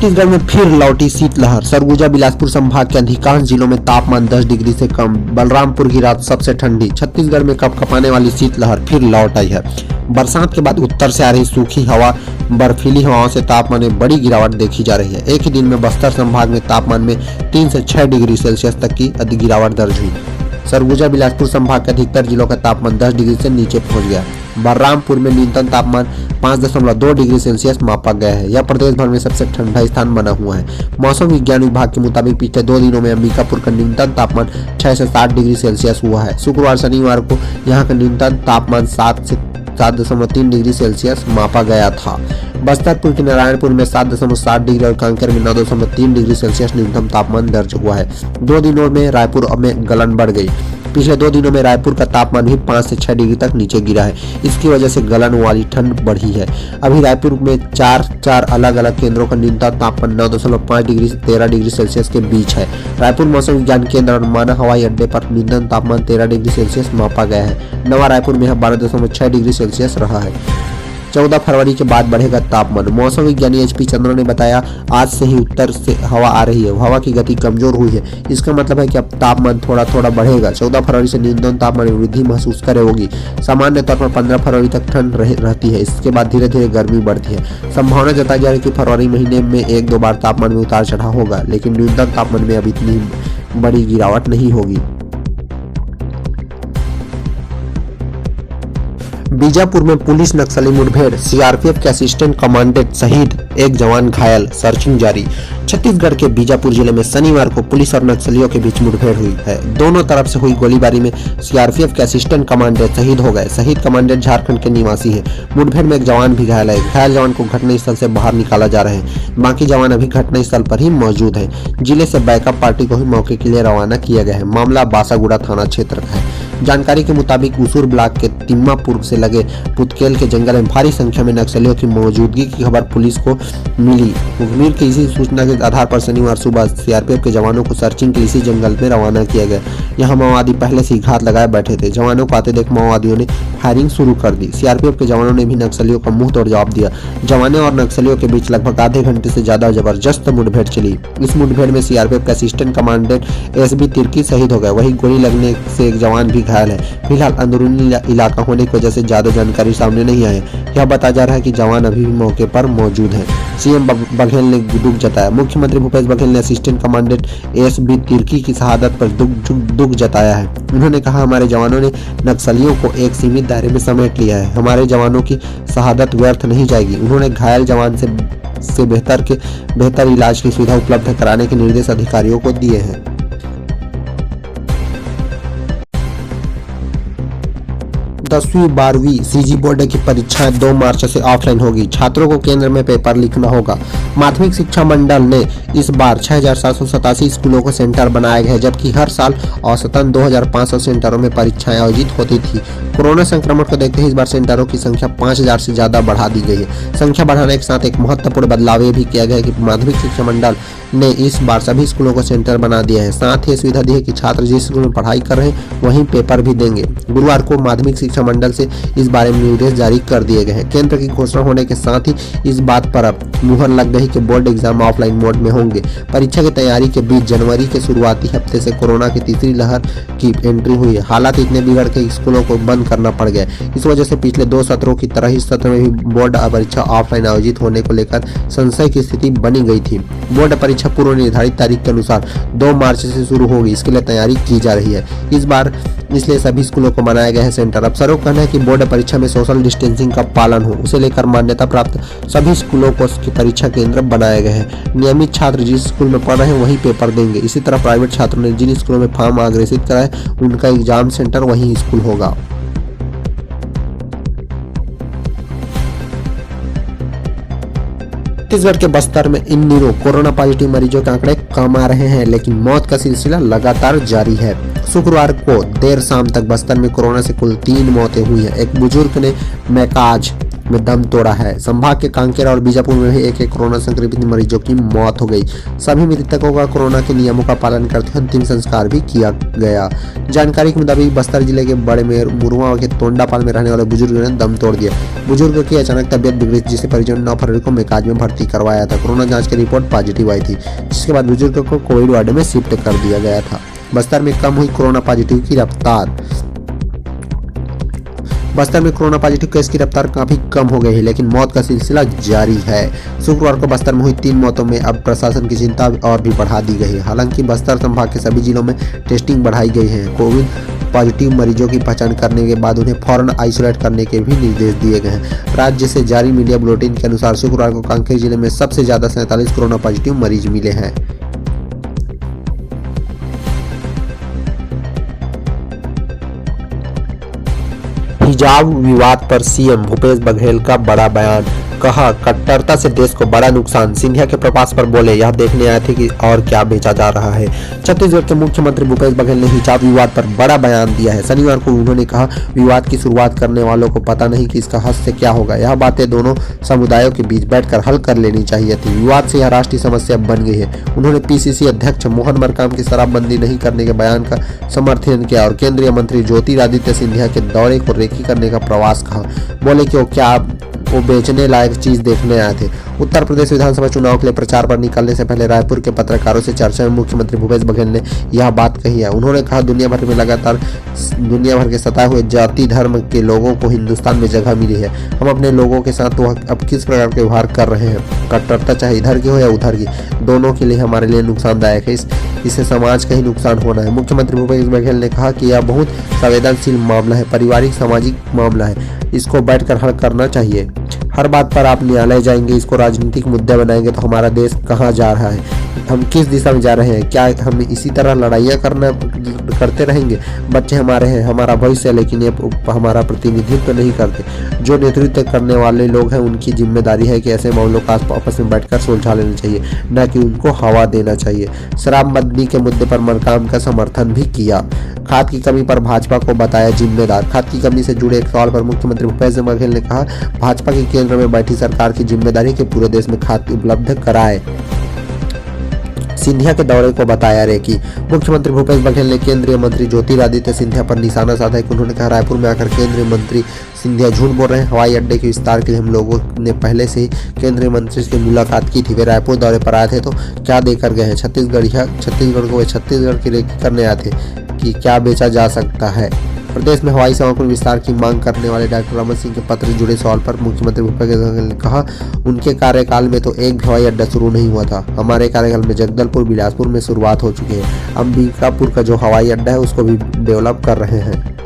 छत्तीसगढ़ में फिर लौटी शीतलहर। सरगुजा बिलासपुर संभाग के अधिकांश जिलों में तापमान 10 डिग्री से कम। बलरामपुर की रात सबसे ठंडी। छत्तीसगढ़ में कपकपाने वाली शीतलहर फिर लौट आई है। बरसात के बाद उत्तर से आ रही सूखी हवा, बर्फीली हवाओं से तापमान में बड़ी गिरावट देखी जा रही है। एक ही दिन में बस्तर संभाग में तापमान में 3 से 6 डिग्री सेल्सियस तक की गिरावट दर्ज हुई। सरगुजा बिलासपुर संभाग के अधिकतर जिलों का तापमान 10 डिग्री से नीचे पहुंच गया। बलरामपुर में न्यूनतम तापमान 5.2 डिग्री सेल्सियस मापा गया है। यह प्रदेश भर में सबसे ठंडा स्थान बना हुआ है। मौसम विज्ञान विभाग के मुताबिक पिछले 2 दिनों में अंबिकापुर का न्यूनतम तापमान 6 से 7 डिग्री सेल्सियस हुआ है। शुक्रवार शनिवार को यहाँ का न्यूनतम तापमान 7 से 7.3 डिग्री सेल्सियस मापा गया था। बस्तरपुर के नारायणपुर में 7.7 डिग्री और कांकेर में 9.3 डिग्री सेल्सियस न्यूनतम तापमान दर्ज हुआ है। 2 दिनों में रायपुर में गलन बढ़ गई। पिछले 2 दिनों में रायपुर का तापमान भी 5 से 6 डिग्री तक नीचे गिरा है। इसकी वजह से गलन वाली ठंड बढ़ी है। अभी रायपुर में 4 अलग अलग केंद्रों का न्यूनतम तापमान 9.5 डिग्री से 13 डिग्री सेल्सियस के बीच है। रायपुर मौसम विज्ञान केंद्र और माना हवाई अड्डे पर न्यूनतम तापमान 13 डिग्री सेल्सियस मापा गया है। नवा रायपुर में 12.6 डिग्री सेल्सियस रहा है। 14 फरवरी के बाद बढ़ेगा तापमान। मौसम विज्ञानी एचपी चंद्र ने बताया, आज से ही उत्तर से हवा आ रही है। हवा की गति कमजोर हुई है। इसका मतलब है कि अब तापमान थोड़ा थोड़ा बढ़ेगा। 14 फरवरी से न्यूनतम तापमान में वृद्धि महसूस करे होगी। सामान्य तौर पर 15 फरवरी तक ठंड रहती है। इसके बाद धीरे धीरे गर्मी बढ़ती है। संभावना जताई जा रही है कि फरवरी महीने में 1-2 बार तापमान में उतार चढ़ाव होगा, लेकिन न्यूनतम तापमान में अब इतनी बड़ी गिरावट नहीं होगी। बीजापुर में पुलिस नक्सली मुठभेड़, सीआरपीएफ के असिस्टेंट कमांडेंट शहीद, एक जवान घायल, सर्चिंग जारी। छत्तीसगढ़ के बीजापुर जिले में शनिवार को पुलिस और नक्सलियों के बीच मुठभेड़ हुई है। दोनों तरफ से हुई गोलीबारी में सीआरपीएफ के असिस्टेंट कमांडेंट शहीद हो गए। शहीद कमांडेंट झारखंड के निवासी है। मुठभेड़ में एक जवान भी घायल है। घायल जवान को घटनास्थल से बाहर निकाला जा रहा है। बाकी जवान अभी घटनास्थल पर ही मौजूद है। जिले से बैकअप पार्टी को ही मौके के लिए रवाना किया गया है। मामला बासागुड़ा थाना क्षेत्र का है। जानकारी के मुताबिक उसूर ब्लॉक के तिम्मापुर से लगे पुतकेल के जंगल में भारी संख्या में नक्सलियों की मौजूदगी की खबर पुलिस को मिली। मुखबिर की इसी सूचना के आधार पर शनिवार सुबह सीआरपीएफ के जवानों को सर्चिंग के इसी जंगल में रवाना किया गया। यहां माओवादी पहले से ही घात लगाए बैठे थे। जवानों को आते देख माओवादियों ने फायरिंग शुरू कर दी। सीआरपीएफ के जवानों ने भी नक्सलियों का मुंह तोड़ जवाब दिया। जवानों और नक्सलियों के बीच लगभग आधे घंटे से ज्यादा जबरदस्त मुठभेड़ चली। इस मुठभेड़ में सीआरपीएफ के असिस्टेंट कमांडेंट एसबी तिर्की शहीद हो गए। वहीं गोली लगने से एक जवान भी घायल है। फिलहाल अंदरूनी इलाका होने की वजह से ज्यादा जानकारी सामने नहीं आई। यह बताया जा रहा है कि जवान अभी भी मौके पर मौजूद है। सीएम बघेल ने दुख जताया। मुख्यमंत्री भूपेश बघेल ने असिस्टेंट कमांडेंट एसबी तिर्की की शहादत पर दुख जताया है। उन्होंने कहा, हमारे जवानों ने नक्सलियों को एक सीमित दायरे में समेट लिया है। हमारे जवानों की शहादत व्यर्थ नहीं जाएगी। उन्होंने घायल जवान से बेहतर इलाज की सुविधा उपलब्ध कराने के निर्देश अधिकारियों को दिए हैं। 10वीं 12वीं सीजी बोर्ड की परीक्षाएं 2 मार्च से ऑफलाइन होगी। छात्रों को केंद्र में पेपर लिखना होगा। माध्यमिक शिक्षा मंडल ने इस बार 6787 स्कूलों को सेंटर बनाया गया है, जबकि हर साल औसतन 2500 सेंटरों में परीक्षाएं आयोजित होती थी। कोरोना संक्रमण को देखते हुए इस बार सेंटरों की संख्या 5000 से ज्यादा बढ़ा दी गई है। संख्या बढ़ाने के साथ एक महत्वपूर्ण बदलाव ये भी किया गया है कि माध्यमिक शिक्षा मंडल ने इस बार सभी स्कूलों को सेंटर बना दिया है। साथ ही सुविधा दी है कि छात्र जिस स्कूल में पढ़ाई कर रहे हैं वहीं पेपर भी देंगे। गुरुवार को माध्यमिक शिक्षा मंडल से इस बारे में निर्देश जारी कर दिए गए हैं। केंद्र की घोषणा होने के साथ ही इस बात पर अब मुहर लग गई कि बोर्ड एग्जाम ऑफलाइन मोड में होंगे। परीक्षा की तैयारी के बीच जनवरी के शुरुआती हफ्ते से कोरोना की तीसरी लहर की एंट्री हुई है। हालात इतने बिगड़ के स्कूलों को बंद करना पड़ गया। इस वजह से पिछले 2 सत्रों की तरह इस सत्र में भी बोर्ड परीक्षा ऑफलाइन आयोजित होने को लेकर संशय की स्थिति बनी गई थी। बोर्ड परीक्षा पूर्व निर्धारित तारीख के अनुसार 2 मार्च से शुरू होगी। इसके लिए तैयारी की जा रही है। इस बार इसलिए सभी स्कूलों को बनाया गया है सेंटर। अफसरों का कहना है कि बोर्ड परीक्षा में सोशल डिस्टेंसिंग का पालन हो, उसे लेकर मान्यता प्राप्त सभी स्कूलों को परीक्षा केंद्र बनाए गए हैं। नियमित छात्र जिस स्कूल में पढ़ रहे हैं वहीं पेपर देंगे। इसी तरह प्राइवेट छात्रों ने जिन स्कूलों में फॉर्म अग्रेसित कराए उनका एग्जाम सेंटर वहीं स्कूल होगा। छत्तीसगढ़ के बस्तर में इन दिनों कोरोना पॉजिटिव मरीजों के आंकड़े कम आ रहे हैं, लेकिन मौत का सिलसिला लगातार जारी है। शुक्रवार को देर शाम तक बस्तर में कोरोना से कुल 3 मौतें हुई हैं। एक बुजुर्ग ने मैकाज में दम तोड़ा है। संभाग के कांकेर और बीजापुर में भी एक कोरोना संक्रमित मरीजों की मौत हो गई। सभी मृतकों का कोरोना के नियमों का पालन करते अंतिम संस्कार भी किया गया। जानकारी के मुताबिक बस्तर जिले के बड़े मुरुआ के तोंडापाल में रहने वाले बुजुर्ग ने दम तोड़ दिया। बुजुर्ग की अचानक तबियत बिगड़ी जिसे परिजन 9 फरवरी को मेकाज में भर्ती करवाया था। कोरोना जांच की रिपोर्ट पॉजिटिव आई थी, जिसके बाद बुजुर्ग को कोविड वार्ड में शिफ्ट कर दिया गया था। बस्तर में कम हुई कोरोना पॉजिटिव की रफ्तार। बस्तर में कोरोना पॉजिटिव केस की रफ्तार काफी कम हो गई है, लेकिन मौत का सिलसिला जारी है। शुक्रवार को बस्तर में हुई 3 मौतों में अब प्रशासन की चिंता और भी बढ़ा दी गई है। हालांकि बस्तर संभाग के सभी जिलों में टेस्टिंग बढ़ाई गई है। कोविड पॉजिटिव मरीजों की पहचान करने के बाद उन्हें फौरन आइसोलेट करने के भी निर्देश दिए गए हैं। राज्य से जारी मीडिया बुलेटिन के अनुसार शुक्रवार को कांकेर जिले में सबसे ज्यादा 47 कोरोना पॉजिटिव मरीज मिले हैं। हिजाब विवाद पर सीएम भूपेश बघेल का बड़ा बयान। कहा, कट्टरता से देश को बड़ा नुकसान। सिंधिया के प्रवास पर बोले, यह देखने आए थे कि और क्या बेचा जा रहा है। छत्तीसगढ़ के मुख्यमंत्री भूपेश बघेल ने हिजाब विवाद पर बड़ा बयान दिया है। शनिवार को उन्होंने कहा, विवाद की शुरुआत करने वालों को पता नहीं कि इसका हद से क्या होगा। यह बातें दोनों समुदायों के बीच बैठकर हल कर लेनी चाहिए थी। विवाद से यह राष्ट्रीय समस्या बन गई है। उन्होंने पीसीसी अध्यक्ष मोहन मरकाम की शराबबंदी नहीं करने के बयान का समर्थन किया और केंद्रीय मंत्री ज्योतिरादित्य सिंधिया के दौरे को रेकी करने का प्रयास कहा। बोले कि वो बेचने लायक चीज देखने आए थे। उत्तर प्रदेश विधानसभा चुनाव के लिए प्रचार पर निकलने से पहले रायपुर के पत्रकारों से चर्चा में मुख्यमंत्री भूपेश बघेल ने यह बात कही है। उन्होंने कहा, दुनिया भर में लगातार दुनिया भर के सताए हुए जाति धर्म के लोगों को हिंदुस्तान में जगह मिली है। हम अपने लोगों के साथ तो अब किस प्रकार के व्यवहार कर रहे हैं। कट्टरता चाहे इधर की हो या उधर की, दोनों के लिए हमारे लिए नुकसानदायक है। इससे समाज का ही नुकसान होना है। मुख्यमंत्री भूपेश बघेल ने कहा कि यह बहुत संवेदनशील मामला है, पारिवारिक सामाजिक मामला है। इसको बैठकर हल करना चाहिए। हर बात पर आप न्यायालय जाएंगे, इसको राजनीतिक मुद्दे बनाएंगे तो हमारा देश कहाँ जा रहा है, हम किस दिशा में जा रहे हैं। क्या हम इसी तरह लड़ाइयाँ करते रहेंगे। बच्चे हमारे हैं, हमारा भविष्य है, लेकिन ये हमारा प्रतिनिधित्व नहीं करते। जो नेतृत्व करने वाले लोग हैं उनकी जिम्मेदारी है कि ऐसे मामलों का आपस में बैठकर सुलझा लेना चाहिए, न कि उनको हवा देना चाहिए। शराबबंदी के मुद्दे पर मरकाम का समर्थन भी किया। खाद की कमी पर भाजपा को बताया जिम्मेदार। खाद की कमी से जुड़े एक सवाल पर मुख्यमंत्री भूपेश बघेल ने कहा, भाजपा की केंद्र में बैठी सरकार की जिम्मेदारी कि पूरे देश में खाद उपलब्ध कराए। सिंधिया के दौरे को बताया रेकी। मुख्यमंत्री भूपेश बघेल ने केंद्रीय मंत्री ज्योतिरादित्य सिंधिया पर निशाना साधा कि उन्होंने कहा, रायपुर में आकर केंद्रीय मंत्री सिंधिया झूठ बोल रहे हैं। हवाई अड्डे के विस्तार के लिए हम लोगों ने पहले से ही केंद्रीय मंत्री से मुलाकात की थी। वे रायपुर दौरे पर आए थे तो क्या देकर गए हैं। छत्तीसगढ़ को वे छत्तीसगढ़ की रेकी करने आए थे कि क्या बेचा जा सकता है। प्रदेश में हवाई सेवा को विस्तार की मांग करने वाले डॉक्टर रमन सिंह के पत्र जुड़े सवाल पर मुख्यमंत्री भूपेश बघेल ने कहा, उनके कार्यकाल में तो एक भी हवाई अड्डा शुरू नहीं हुआ था। हमारे कार्यकाल में जगदलपुर बिलासपुर में शुरुआत हो चुकी है। अंबिकापुर का जो हवाई अड्डा है उसको भी डेवलप कर रहे हैं।